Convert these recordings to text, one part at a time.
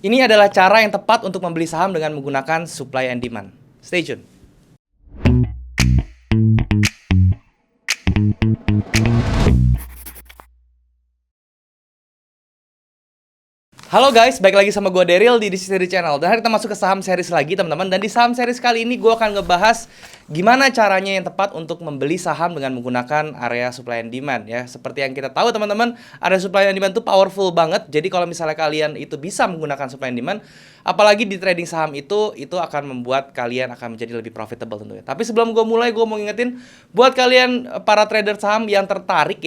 Ini adalah cara yang tepat untuk membeli saham dengan menggunakan supply and demand. Stay tune. Halo guys, balik lagi sama gue Daryl di Series Channel. Dan hari kita masuk ke saham series lagi teman-teman. Dan di saham series kali ini gue akan ngebahas gimana caranya yang tepat untuk membeli saham dengan menggunakan area supply and demand ya. Seperti yang kita tahu teman-teman, area supply and demand itu powerful banget. Jadi kalau misalnya kalian itu bisa menggunakan supply and demand, apalagi di trading saham itu akan membuat kalian akan menjadi lebih profitable tentunya. Tapi sebelum gue mulai, gue mau ngingetin buat kalian para trader saham yang tertarik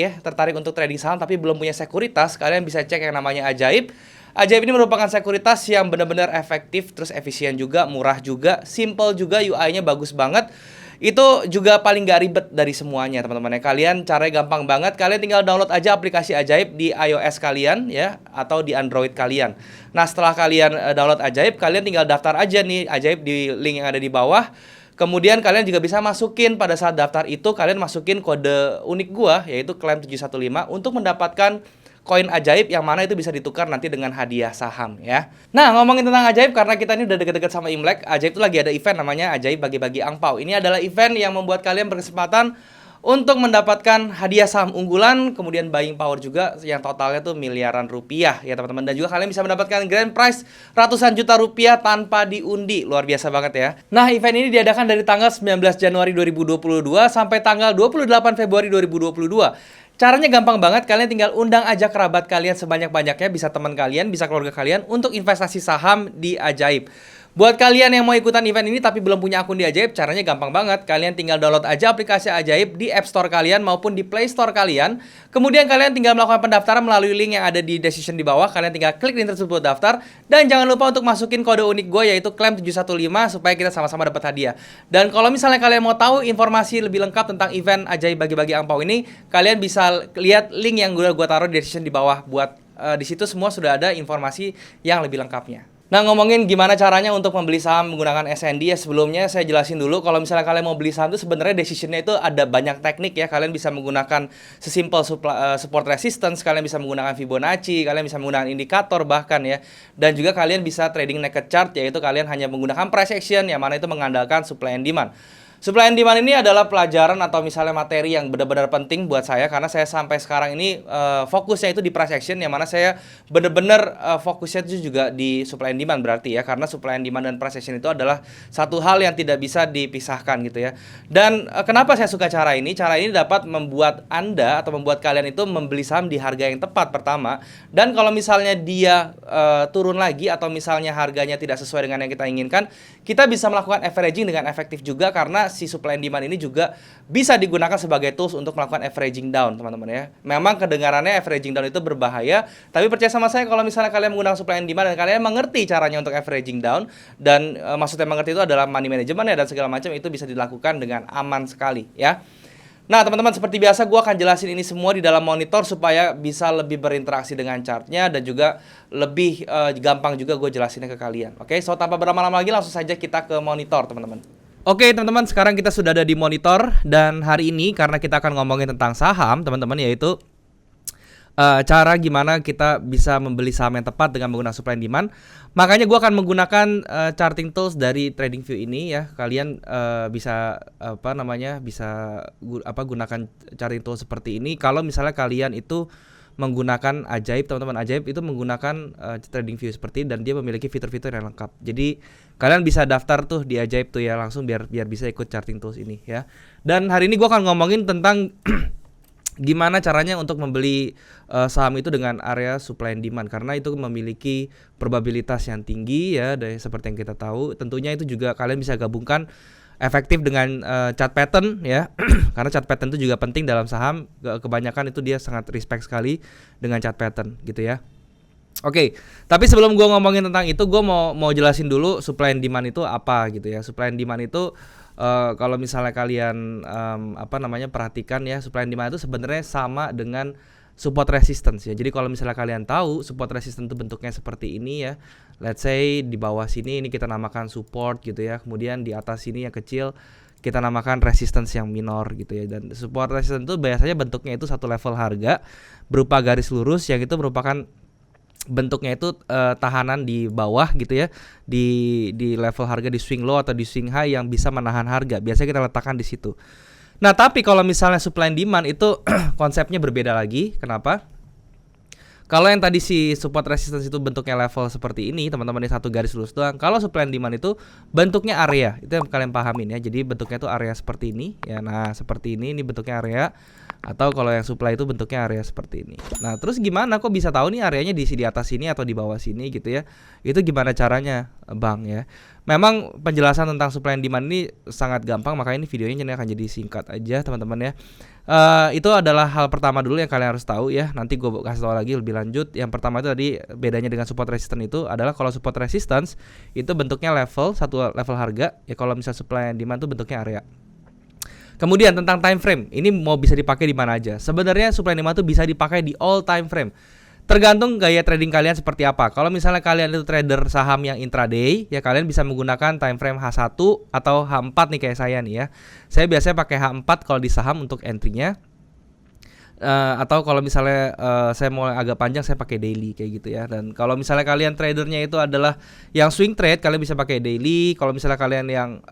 untuk trading saham tapi belum punya sekuritas, kalian bisa cek yang namanya Ajaib. Ajaib ini merupakan sekuritas yang benar-benar efektif, terus efisien juga, murah juga, simple juga, UI-nya bagus banget. Itu juga paling gak ribet dari semuanya teman-teman ya. Kalian caranya gampang banget, kalian tinggal download aja aplikasi Ajaib di iOS kalian ya, atau di Android kalian. Nah setelah kalian download Ajaib, kalian tinggal daftar aja nih Ajaib di link yang ada di bawah. Kemudian kalian juga bisa masukin pada saat daftar itu, kalian masukin kode unik gua, yaitu claim715 untuk mendapatkan koin ajaib yang mana itu bisa ditukar nanti dengan hadiah saham ya. Nah ngomongin tentang ajaib, karena kita ini udah deket-deket sama Imlek, Ajaib itu lagi ada event namanya Ajaib bagi-bagi angpau. Ini adalah event yang membuat kalian berkesempatan untuk mendapatkan hadiah saham unggulan, kemudian buying power juga yang totalnya tuh miliaran rupiah ya teman-teman. Dan juga kalian bisa mendapatkan grand prize ratusan juta rupiah tanpa diundi. Luar biasa banget ya. Nah event ini diadakan dari tanggal 19 Januari 2022 sampai tanggal 28 Februari 2022. Caranya gampang banget, kalian tinggal undang aja kerabat kalian sebanyak-banyaknya, bisa teman kalian, bisa keluarga kalian untuk investasi saham di Ajaib. Buat kalian yang mau ikutan event ini tapi belum punya akun di Ajaib, caranya gampang banget. Kalian tinggal download aja aplikasi Ajaib di App Store kalian maupun di Play Store kalian. Kemudian kalian tinggal melakukan pendaftaran melalui link yang ada di description di bawah. Kalian tinggal klik link tersebut daftar. Dan jangan lupa untuk masukin kode unik gue yaitu claim715 supaya kita sama-sama dapat hadiah. Dan kalau misalnya kalian mau tahu informasi lebih lengkap tentang event Ajaib bagi-bagi angpau ini, kalian bisa lihat link yang gue taruh di description di bawah. Buat di situ semua sudah ada informasi yang lebih lengkapnya. Nah ngomongin gimana caranya untuk membeli saham menggunakan SND ya, sebelumnya saya jelasin dulu kalau misalnya kalian mau beli saham itu sebenarnya decisionnya itu ada banyak teknik ya. Kalian bisa menggunakan sesimpel support resistance, kalian bisa menggunakan Fibonacci, kalian bisa menggunakan indikator bahkan ya. Dan juga kalian bisa trading naked chart, yaitu kalian hanya menggunakan price action yang mana itu mengandalkan supply and demand. Supply and demand ini adalah pelajaran atau misalnya materi yang benar-benar penting buat saya, karena saya sampai sekarang ini fokusnya itu di price action, yang mana saya benar-benar fokusnya itu juga di supply and demand berarti ya, karena supply and demand dan price action itu adalah satu hal yang tidak bisa dipisahkan gitu ya. Dan kenapa saya suka cara ini? Cara ini dapat membuat Anda atau membuat kalian itu membeli saham di harga yang tepat pertama, dan kalau misalnya dia turun lagi atau misalnya harganya tidak sesuai dengan yang kita inginkan, kita bisa melakukan averaging dengan efektif juga, karena si supply and demand ini juga bisa digunakan sebagai tools untuk melakukan averaging down teman-teman ya. Memang kedengarannya averaging down itu berbahaya, tapi percaya sama saya kalau misalnya kalian menggunakan supply and demand dan kalian mengerti caranya untuk averaging down, dan maksudnya mengerti itu adalah money management ya dan segala macam, itu bisa dilakukan dengan aman sekali ya. Nah teman-teman, seperti biasa gue akan jelasin ini semua di dalam monitor supaya bisa lebih berinteraksi dengan chartnya, dan juga lebih gampang juga gue jelasinnya ke kalian. Oke, so tanpa berlama-lama lagi langsung saja kita ke monitor teman-teman. Oke teman-teman, sekarang kita sudah ada di monitor, dan hari ini karena kita akan ngomongin tentang saham teman-teman, yaitu cara gimana kita bisa membeli saham yang tepat dengan menggunakan supply and demand. Makanya gue akan menggunakan charting tools dari TradingView ini ya. Kalian bisa gunakan charting tools seperti ini kalau misalnya kalian itu menggunakan Ajaib teman-teman. Ajaib itu menggunakan TradingView seperti ini, dan dia memiliki fitur-fitur yang lengkap. Jadi kalian bisa daftar tuh di Ajaib tuh ya, langsung biar bisa ikut charting tools ini ya. Dan hari ini gue akan ngomongin tentang gimana caranya untuk membeli saham itu dengan area supply and demand, karena itu memiliki probabilitas yang tinggi ya, seperti yang kita tahu. Tentunya itu juga kalian bisa gabungkan efektif dengan chart pattern ya. Karena chart pattern itu juga penting dalam saham. Kebanyakan itu dia sangat respect sekali dengan chart pattern gitu ya. Oke, tapi sebelum gue ngomongin tentang itu, gue mau jelasin dulu supply and demand itu apa gitu ya. Supply and demand itu kalau misalnya kalian perhatikan ya, supply and demand itu sebenarnya sama dengan support resistance ya. Jadi kalau misalnya kalian tahu support resistance itu bentuknya seperti ini ya. Let's say di bawah sini ini kita namakan support gitu ya. Kemudian di atas sini yang kecil kita namakan resistance yang minor gitu ya. Dan support resistance itu biasanya bentuknya itu satu level harga berupa garis lurus yang itu merupakan bentuknya itu tahanan di bawah gitu ya, di level harga di swing low atau di swing high yang bisa menahan harga. Biasanya kita letakkan di situ. Nah, tapi kalau misalnya supply and demand itu konsepnya berbeda lagi. Kenapa? Kalau yang tadi si support resistance itu bentuknya level seperti ini, teman-teman, ini satu garis lurus doang. Kalau supply and demand itu bentuknya area. Itu yang kalian pahamin ya. Jadi bentuknya itu area seperti ini ya. Nah, seperti ini bentuknya area. Atau kalau yang supply itu bentuknya area seperti ini. Nah, terus gimana kok bisa tahu nih areanya di atas sini atau di bawah sini gitu ya? Itu gimana caranya, Bang ya? Memang penjelasan tentang supply and demand ini sangat gampang, makanya ini videonya akan jadi singkat aja, teman-teman ya. Itu adalah hal pertama dulu yang kalian harus tahu ya. Nanti gue kasih tahu lagi lebih lanjut. Yang pertama itu tadi bedanya dengan support resistance itu adalah kalau support resistance itu bentuknya level, satu level harga. Ya kalau misalnya supply and demand itu bentuknya area. Kemudian tentang time frame, ini mau bisa dipakai di mana aja. Sebenarnya supply and demand itu bisa dipakai di all time frame. Tergantung gaya trading kalian seperti apa. Kalau misalnya kalian itu trader saham yang intraday, ya kalian bisa menggunakan time frame H1 atau H4 nih kayak saya nih ya. Saya biasanya pakai H4 kalau di saham untuk entry-nya. Atau kalau misalnya saya mau agak panjang, saya pakai daily kayak gitu ya. Dan kalau misalnya kalian tradernya itu adalah yang swing trade, kalian bisa pakai daily. Kalau misalnya kalian yang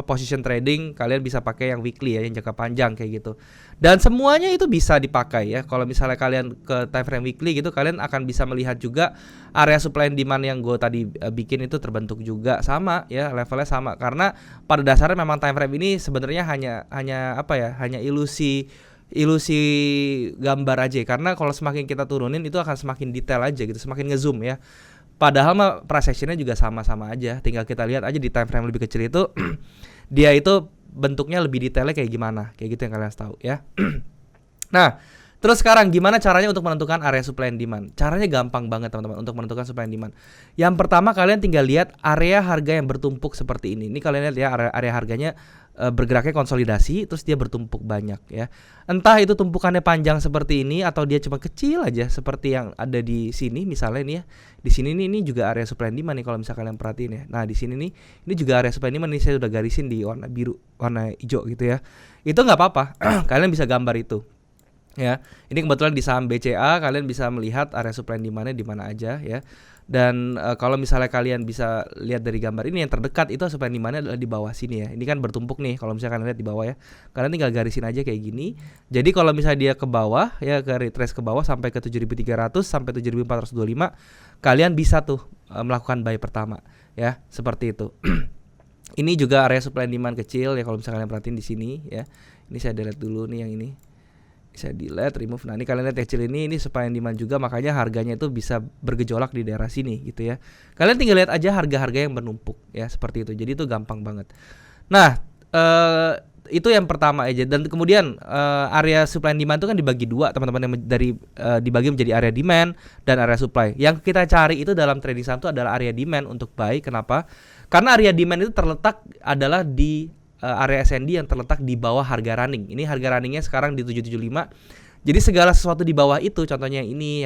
position trading, kalian bisa pakai yang weekly ya, yang jangka panjang kayak gitu. Dan semuanya itu bisa dipakai ya. Kalau misalnya kalian ke time frame weekly gitu, kalian akan bisa melihat juga area supply and demand yang gue tadi bikin itu terbentuk juga sama ya, levelnya sama. Karena pada dasarnya memang time frame ini sebenarnya hanya ilusi gambar aja, karena kalau semakin kita turunin itu akan semakin detail aja gitu, semakin ngezoom ya. Padahal mah price actionnya juga sama-sama aja, tinggal kita lihat aja di time frame lebih kecil itu dia itu bentuknya lebih detailnya kayak gimana, kayak gitu yang kalian harus tahu ya. Nah, terus sekarang gimana caranya untuk menentukan area supply and demand? Caranya gampang banget teman-teman untuk menentukan supply and demand. Yang pertama, kalian tinggal lihat area harga yang bertumpuk seperti ini. Ini kalian lihat ya, area harganya bergeraknya konsolidasi, terus dia bertumpuk banyak ya. Entah itu tumpukannya panjang seperti ini atau dia cuma kecil aja seperti yang ada di sini misalnya nih ya. Di sini nih, ini juga area supply and demand nih kalau misalnya kalian perhatiin ya. Nah, di sini nih, ini juga area supply and demand nih, saya udah garisin di warna biru, warna hijau gitu ya. Itu nggak apa-apa, kalian bisa gambar itu. Ya, ini kebetulan di saham BCA kalian bisa melihat area supply and demand-nya di mana aja ya. Dan kalau misalnya kalian bisa lihat dari gambar ini, yang terdekat itu supply and demand-nya adalah di bawah sini ya. Ini kan bertumpuk nih, kalau misalnya kalian lihat di bawah ya. Kalian tinggal garisin aja kayak gini. Jadi kalau misalnya dia ke bawah ya, ke retrace ke bawah sampai ke 7.300 sampai 7.425, kalian bisa tuh melakukan buy pertama ya, seperti itu. Ini juga area supply and demand kecil ya, kalau misalnya kalian perhatiin di sini ya. Ini saya delete dulu nih yang ini. Saya delete, remove. Nah, ini kalian lihat kecil ini supply and demand juga, makanya harganya itu bisa bergejolak di daerah sini gitu ya. Kalian tinggal lihat aja harga-harga yang menumpuk ya, seperti itu. Jadi itu gampang banget. Nah, itu yang pertama aja. Dan kemudian area supply and demand itu kan dibagi dua, teman-teman, yang dibagi menjadi area demand dan area supply. Yang kita cari itu dalam trading saham itu adalah area demand untuk buy. Kenapa? Karena area demand itu terletak adalah di area SND yang terletak di bawah harga running. Ini harga runningnya sekarang di 775. Jadi segala sesuatu di bawah itu, contohnya ini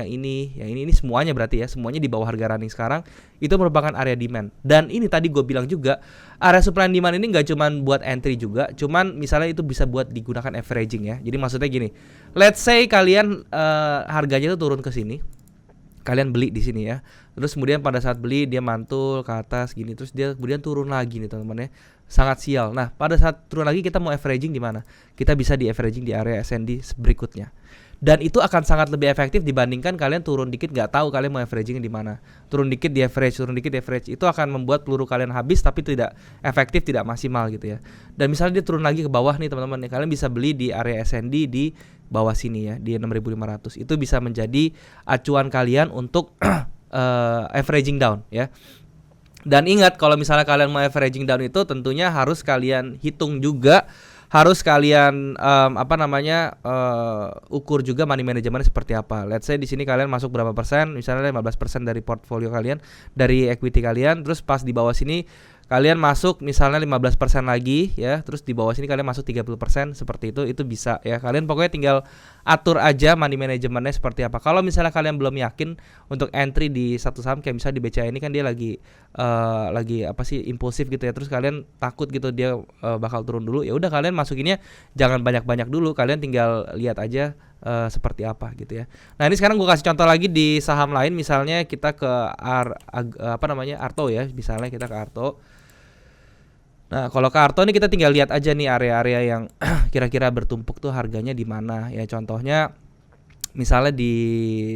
semuanya berarti ya, semuanya di bawah harga running sekarang, itu merupakan area demand. Dan ini tadi gue bilang juga, area supply and demand ini nggak cuman buat entry juga, cuman misalnya itu bisa buat digunakan averaging ya. Jadi maksudnya gini, let's say kalian harganya itu turun ke sini, kalian beli di sini ya. Terus kemudian pada saat beli dia mantul ke atas gini, terus dia kemudian turun lagi nih teman-teman ya. Sangat sial. Nah, pada saat turun lagi kita mau averaging di mana? Kita bisa di averaging di area SND berikutnya. Dan itu akan sangat lebih efektif dibandingkan kalian turun dikit nggak tahu kalian mau averaging di mana. Turun dikit di average, turun dikit di average. Itu akan membuat peluru kalian habis tapi tidak efektif, tidak maksimal gitu ya. Dan misalnya dia turun lagi ke bawah nih teman-teman, kalian bisa beli di area SND di bawah sini ya, di 6.500. Itu bisa menjadi acuan kalian untuk averaging down ya. Dan ingat, kalau misalnya kalian mau averaging down itu tentunya harus kalian hitung juga, harus kalian ukur juga money manajemennya seperti apa. Let's say di sini kalian masuk berapa persen, misalnya 15% dari portfolio kalian, dari equity kalian, terus pas di bawah sini kalian masuk misalnya 15% lagi ya, terus di bawah sini kalian masuk 30%, seperti itu bisa ya. Kalian pokoknya tinggal atur aja money manajemennya seperti apa. Kalau misalnya kalian belum yakin untuk entry di satu saham, kayak misalnya di BCA ini kan dia lagi impulsif gitu ya, terus kalian takut gitu dia bakal turun dulu, ya udah kalian masukinnya jangan banyak-banyak dulu, kalian tinggal lihat aja seperti apa gitu ya. Nah ini sekarang gue kasih contoh lagi di saham lain, misalnya kita ke Arto ya, misalnya kita ke Arto. Nah, kalau ke Arto ini kita tinggal lihat aja nih area-area yang kira-kira bertumpuk tuh harganya di mana ya. Contohnya misalnya di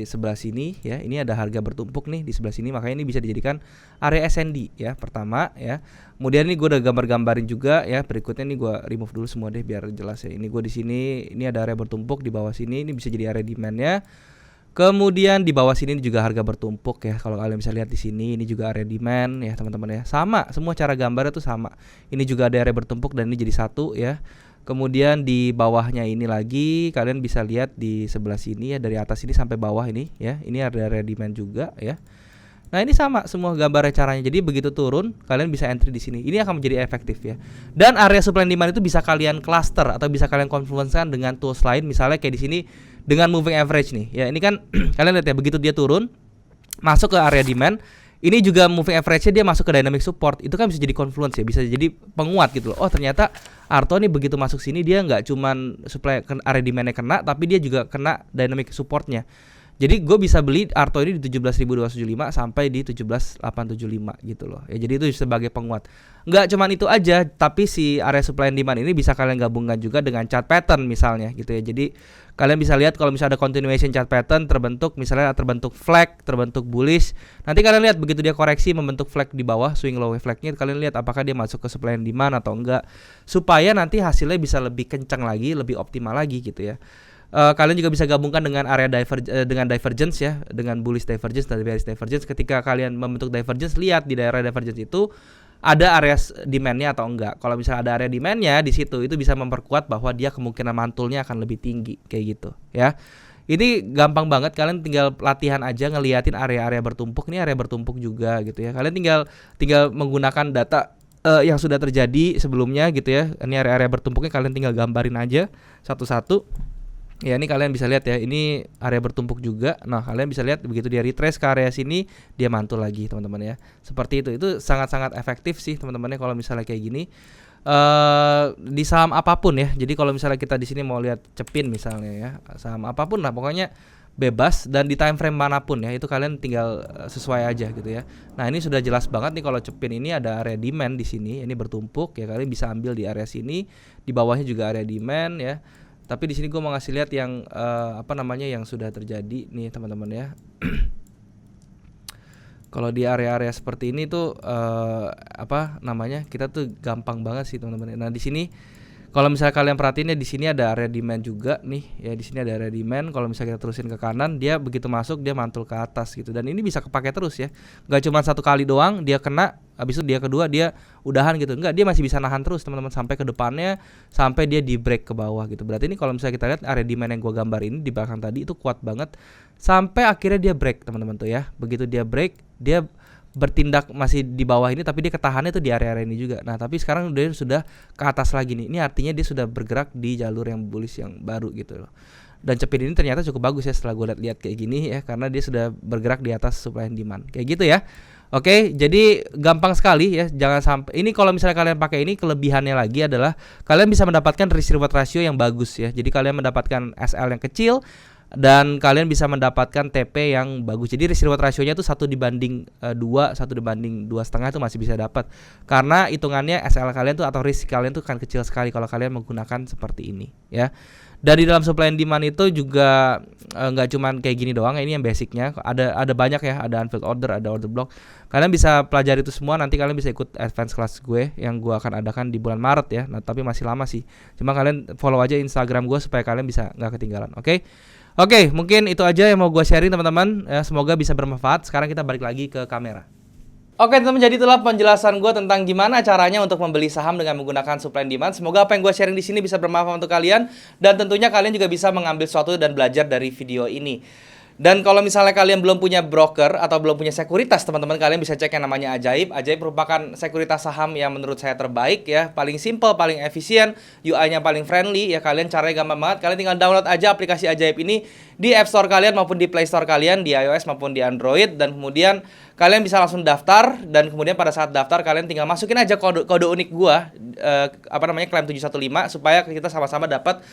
sebelah sini ya, ini ada harga bertumpuk nih di sebelah sini, makanya ini bisa dijadikan area SND ya pertama ya. Kemudian ini gue udah gambar-gambarin juga ya. Berikutnya nih gue remove dulu semua deh biar jelas ya. Ini gue di sini, ini ada area bertumpuk di bawah sini, ini bisa jadi area demand-nya. Kemudian di bawah sini juga harga bertumpuk ya. Kalau kalian bisa lihat di sini, ini juga area demand ya teman-teman ya. Sama, semua cara gambarnya tuh sama. Ini juga ada area bertumpuk dan ini jadi satu ya. Kemudian di bawahnya ini lagi kalian bisa lihat di sebelah sini ya, dari atas ini sampai bawah ini ya. Ini ada area demand juga ya. Nah ini sama semua gambarnya caranya. Jadi begitu turun kalian bisa entry di sini. Ini akan menjadi efektif ya. Dan area supply and demand itu bisa kalian cluster atau bisa kalian confluence-kan dengan tools lain. Misalnya kayak di sini dengan moving average nih. Ya ini kan kalian lihat ya, begitu dia turun masuk ke area demand, ini juga moving average-nya dia masuk ke dynamic support. Itu kan bisa jadi confluence ya, bisa jadi penguat gitu loh. Oh ternyata Arto nih begitu masuk sini dia nggak cuman supply area demand-nya kena, tapi dia juga kena dynamic support-nya. Jadi gue bisa beli Arto ini di 17.275 sampai di 17.875 gitu loh. Ya jadi itu sebagai penguat. Nggak cuman itu aja, tapi si area supply and demand ini bisa kalian gabungkan juga dengan chart pattern misalnya gitu ya. Jadi kalian bisa lihat kalau misalnya ada continuation chart pattern terbentuk, misalnya terbentuk flag, terbentuk bullish. Nanti kalian lihat begitu dia koreksi membentuk flag di bawah, swing low flag-nya, kalian lihat apakah dia masuk ke supply and demand atau enggak, supaya nanti hasilnya bisa lebih kencang lagi, lebih optimal lagi gitu ya. Kalian juga bisa gabungkan dengan area dengan divergence ya, dengan bullish divergence dan bearish divergence. Ketika kalian membentuk divergence, lihat di daerah divergence itu ada area demand-nya atau enggak. Kalau misalnya ada area demand-nya di situ, itu bisa memperkuat bahwa dia kemungkinan mantulnya akan lebih tinggi kayak gitu ya. Ini gampang banget, kalian tinggal latihan aja ngeliatin area-area bertumpuk. Ini area bertumpuk juga gitu ya. Kalian tinggal menggunakan data yang sudah terjadi sebelumnya gitu ya. Ini area-area bertumpuknya kalian tinggal gambarin aja satu-satu. Ya ini kalian bisa lihat ya, ini area bertumpuk juga. Nah kalian bisa lihat begitu dia retrace ke area sini, dia mantul lagi teman-teman ya. Seperti itu sangat-sangat efektif sih teman-teman ya kalau misalnya kayak gini. Di saham apapun ya. Jadi kalau misalnya kita di sini mau lihat Cepin misalnya ya, saham apapun lah pokoknya bebas, dan di time frame manapun ya, itu kalian tinggal sesuai aja gitu ya. Nah ini sudah jelas banget nih kalau Cepin ini ada area demand di sini, ini bertumpuk ya, kalian bisa ambil di area sini, di bawahnya juga area demand ya. Tapi di sini gue mau ngasih lihat yang yang sudah terjadi nih teman-teman ya. Kalau di area-area seperti ini tuh kita tuh gampang banget sih teman-teman. Nah di sini kalau misalnya kalian perhatiin ya, di sini ada area demand juga nih ya, di sini ada area demand. Kalau misalnya kita terusin ke kanan, dia begitu masuk dia mantul ke atas gitu, dan ini bisa kepake terus ya. Gak cuma satu kali doang dia kena, habis itu dia kedua dia udahan gitu, enggak, dia masih bisa nahan terus teman-teman sampai ke depannya, sampai dia di break ke bawah gitu. Berarti ini kalau misalnya kita lihat area demand yang gua gambar ini di belakang tadi itu kuat banget sampai akhirnya dia break teman-teman tuh ya. Begitu dia break, dia bertindak masih di bawah ini, tapi dia ketahannya tuh di area-area ini juga. Nah tapi sekarang dia sudah ke atas lagi nih. Ini artinya dia sudah bergerak di jalur yang bullish yang baru gitu loh. Dan Cepin ini ternyata cukup bagus ya setelah gue lihat kayak gini ya, karena dia sudah bergerak di atas supply and demand kayak gitu ya. Oke, jadi gampang sekali ya. Jangan sampai ini, kalau misalnya kalian pakai ini, kelebihannya lagi adalah kalian bisa mendapatkan risk reward ratio yang bagus ya. Jadi kalian mendapatkan SL yang kecil dan kalian bisa mendapatkan TP yang bagus. Jadi risk reward rasionya itu 1:2, 1:2,5 itu masih bisa dapat. Karena hitungannya SL kalian tuh atau risk kalian tuh kan kecil sekali kalau kalian menggunakan seperti ini ya. Dan di dalam supply and demand itu juga nggak cuman kayak gini doang, ini yang basicnya. Ada banyak ya, ada unfilled order, ada order block. Kalian bisa pelajari itu semua, nanti kalian bisa ikut advance class gue yang gue akan adakan di bulan Maret ya. Nah, tapi masih lama sih. Cuma kalian follow aja Instagram gue supaya kalian bisa nggak ketinggalan. Oke, mungkin itu aja yang mau gue sharing teman-teman ya, semoga bisa bermanfaat. Sekarang kita balik lagi ke kamera. Oke teman-teman, jadi itulah penjelasan gue tentang gimana caranya untuk membeli saham dengan menggunakan supply and demand. Semoga apa yang gue sharing di sini bisa bermanfaat untuk kalian, dan tentunya kalian juga bisa mengambil sesuatu dan belajar dari video ini. Dan kalau misalnya kalian belum punya broker atau belum punya sekuritas, teman-teman, kalian bisa cek yang namanya Ajaib. Ajaib merupakan sekuritas saham yang menurut saya terbaik ya, paling simple, paling efisien, UI-nya paling friendly ya. Kalian caranya gampang banget, kalian tinggal download aja aplikasi Ajaib ini di App Store kalian maupun di Play Store kalian, di iOS maupun di Android, dan kemudian kalian bisa langsung daftar, dan kemudian pada saat daftar kalian tinggal masukin aja kode unik gua claim 715 supaya kita sama-sama dapat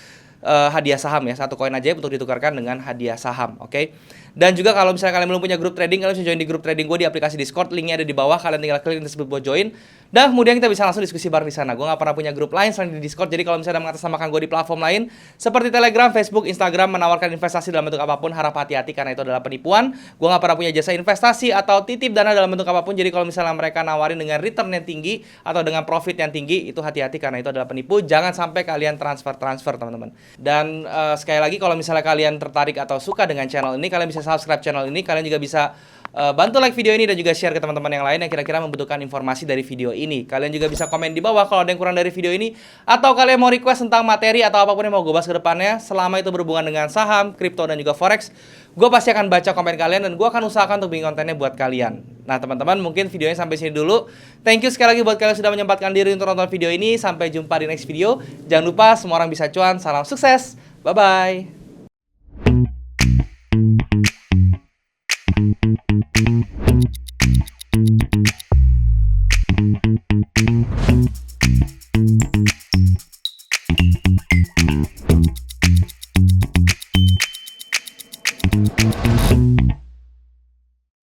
hadiah saham ya, satu koin ajaib untuk ditukarkan dengan hadiah saham, oke? Dan juga kalau misalnya kalian belum punya grup trading, kalian bisa join di grup trading gue di aplikasi Discord, linknya ada di bawah, kalian tinggal klik tersebut buat join. Dan kemudian kita bisa langsung diskusi bareng di sana. Gue nggak pernah punya grup lain selain di Discord, jadi kalau misalnya mengatasnamakan gue di platform lain seperti Telegram, Facebook, Instagram menawarkan investasi dalam bentuk apapun, harap hati-hati karena itu adalah penipuan. Gue nggak pernah punya jasa investasi atau titip dana dalam bentuk apapun, jadi kalau misalnya mereka nawarin dengan return yang tinggi atau dengan profit yang tinggi, itu hati-hati karena itu adalah penipu. Jangan sampai kalian transfer teman-teman. Dan sekali lagi kalau misalnya kalian tertarik atau suka dengan channel ini, kalian bisa subscribe channel ini. Kalian juga bisa bantu like video ini dan juga share ke teman-teman yang lain yang kira-kira membutuhkan informasi dari video ini. Kalian juga bisa komen di bawah kalau ada yang kurang dari video ini, atau kalian mau request tentang materi atau apapun yang mau gue bahas ke depannya selama itu berhubungan dengan saham, kripto, dan juga forex. Gue pasti akan baca komen kalian dan gue akan usahakan untuk bikin kontennya buat kalian. Nah teman-teman, mungkin videonya sampai sini dulu. Thank you sekali lagi buat kalian yang sudah menyempatkan diri untuk nonton video ini. Sampai jumpa di next video. Jangan lupa semua orang bisa cuan. Salam sukses. Bye-bye.